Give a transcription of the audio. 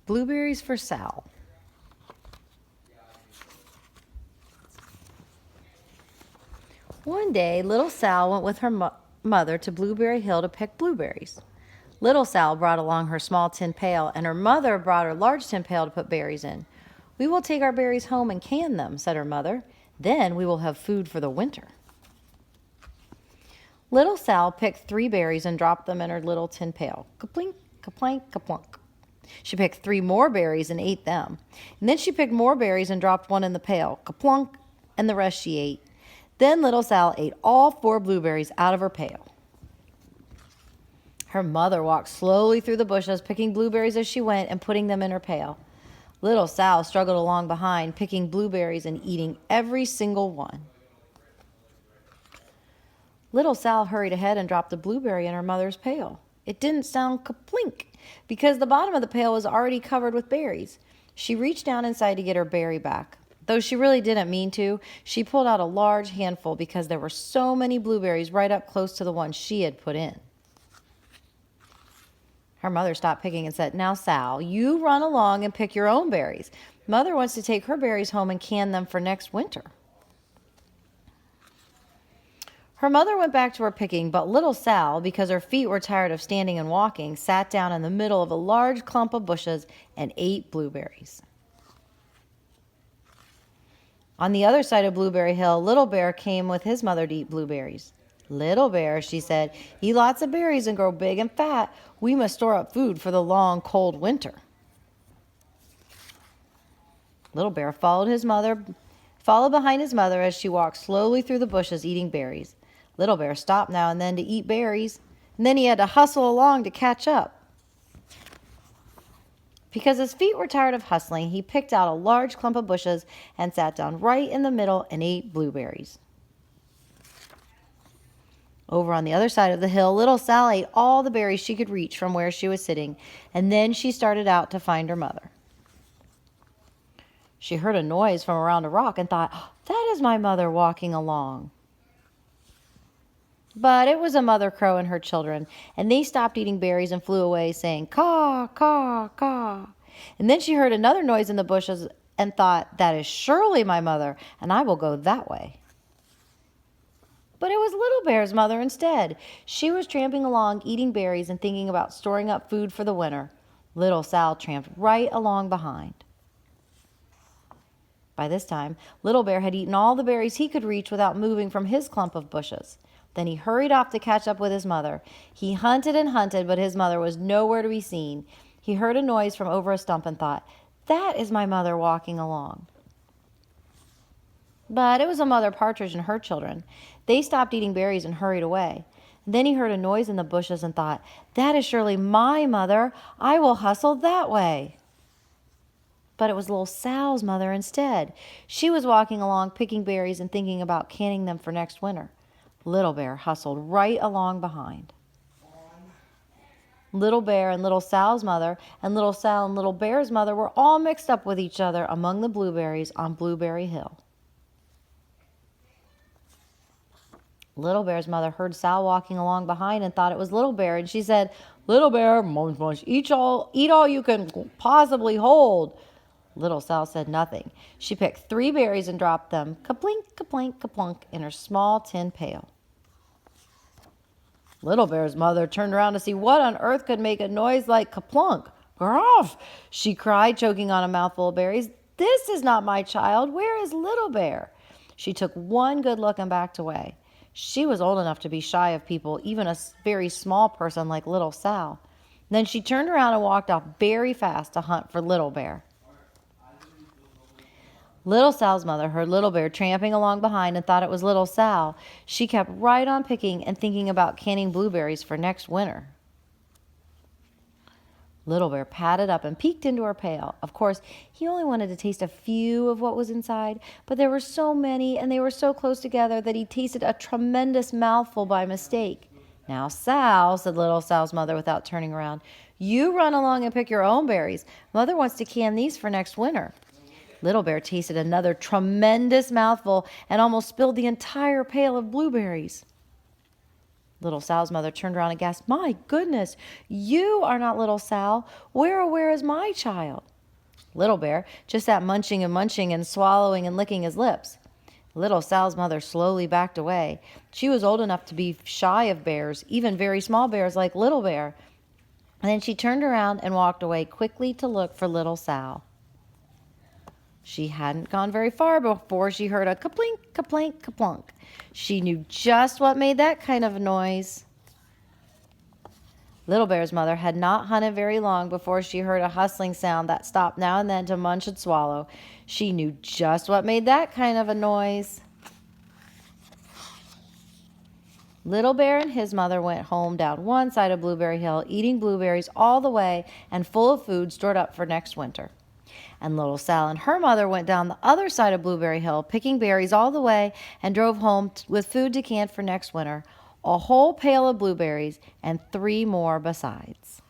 Blueberries for Sal. One day, little Sal went with her mother to Blueberry Hill to pick blueberries. Little Sal brought along her small tin pail, and her mother brought her large tin pail to put berries in. "We will take our berries home and can them," said her mother. "Then we will have food for the winter." Little Sal picked 3 berries and dropped them in her little tin pail. Kaplink, kaplank, kaplunk. She picked 3 more berries and ate them. And then she picked more berries and dropped one in the pail. Kaplunk, and the rest she ate. Then little Sal ate all 4 blueberries out of her pail. Her mother walked slowly through the bushes, picking blueberries as she went and putting them in her pail. Little Sal struggled along behind, picking blueberries and eating every single one. Little Sal hurried ahead and dropped a blueberry in her mother's pail. It didn't sound kaplink because the bottom of the pail was already covered with berries. She reached down inside to get her berry back. Though she really didn't mean to, she pulled out a large handful because there were so many blueberries right up close to the ones she had put in. Her mother stopped picking and said, "Now, Sal, you run along and pick your own berries. Mother wants to take her berries home and can them for next winter." Her mother went back to her picking, but little Sal, because her feet were tired of standing and walking, sat down in the middle of a large clump of bushes and ate blueberries. On the other side of Blueberry Hill, Little Bear came with his mother to eat blueberries. "Little Bear," she said, "eat lots of berries and grow big and fat. We must store up food for the long, cold winter." Little Bear followed behind his mother as she walked slowly through the bushes eating berries. Little Bear stopped now and then to eat berries, and then he had to hustle along to catch up. Because his feet were tired of hustling, he picked out a large clump of bushes and sat down right in the middle and ate blueberries. Over on the other side of the hill, little Sal ate all the berries she could reach from where she was sitting, and then she started out to find her mother. She heard a noise from around a rock and thought, "That is my mother walking along." But it was a mother crow and her children, and they stopped eating berries and flew away, saying, "Caw, caw, caw." And then she heard another noise in the bushes and thought, "That is surely my mother, and I will go that way." But it was Little Bear's mother instead. She was tramping along, eating berries and thinking about storing up food for the winter. Little Sal tramped right along behind. By this time, Little Bear had eaten all the berries he could reach without moving from his clump of bushes. Then he hurried off to catch up with his mother. He hunted and hunted, but his mother was nowhere to be seen. He heard a noise from over a stump and thought, "That is my mother walking along." But it was a mother partridge and her children. They stopped eating berries and hurried away. Then he heard a noise in the bushes and thought, "That is surely my mother. I will hustle that way." But it was little Sal's mother instead. She was walking along, picking berries and thinking about canning them for next winter. Little Bear hustled right along behind. Little Bear and little Sal's mother and little Sal and Little Bear's mother were all mixed up with each other among the blueberries on Blueberry Hill. Little Bear's mother heard Sal walking along behind and thought it was Little Bear, and she said, "Little Bear, munch, munch, eat all you can possibly hold." Little Sal said nothing. She picked 3 berries and dropped them, kaplink, kaplank, kaplunk, in her small tin pail. Little Bear's mother turned around to see what on earth could make a noise like kaplunk. "Gruff!" she cried, choking on a mouthful of berries. "This is not my child. Where is Little Bear?" She took one good look and backed away. She was old enough to be shy of people, even a very small person like little Sal. Then she turned around and walked off very fast to hunt for Little Bear. Little Sal's mother heard Little Bear tramping along behind and thought it was little Sal. She kept right on picking and thinking about canning blueberries for next winter. Little Bear padded up and peeked into her pail. Of course, he only wanted to taste a few of what was inside, but there were so many and they were so close together that he tasted a tremendous mouthful by mistake. "Now, Sal," said little Sal's mother without turning around, "you run along and pick your own berries. Mother wants to can these for next winter." Little Bear tasted another tremendous mouthful and almost spilled the entire pail of blueberries. Little Sal's mother turned around and gasped, "My goodness, you are not little Sal. Where is my child?" Little Bear just sat munching and swallowing and licking his lips. Little Sal's mother slowly backed away. She was old enough to be shy of bears, even very small bears like Little Bear. And then she turned around and walked away quickly to look for Little Sal. She hadn't gone very far before she heard a kaplink, kaplank, kaplunk. She knew just what made that kind of noise. Little Bear's mother had not hunted very long before she heard a hustling sound that stopped now and then to munch and swallow. She knew just what made that kind of a noise. Little Bear and his mother went home down one side of Blueberry Hill, eating blueberries all the way and full of food stored up for next winter. And Little Sal and her mother went down the other side of Blueberry Hill, picking berries all the way, and drove home with food decant for next winter, a whole pail of blueberries, and 3 more besides.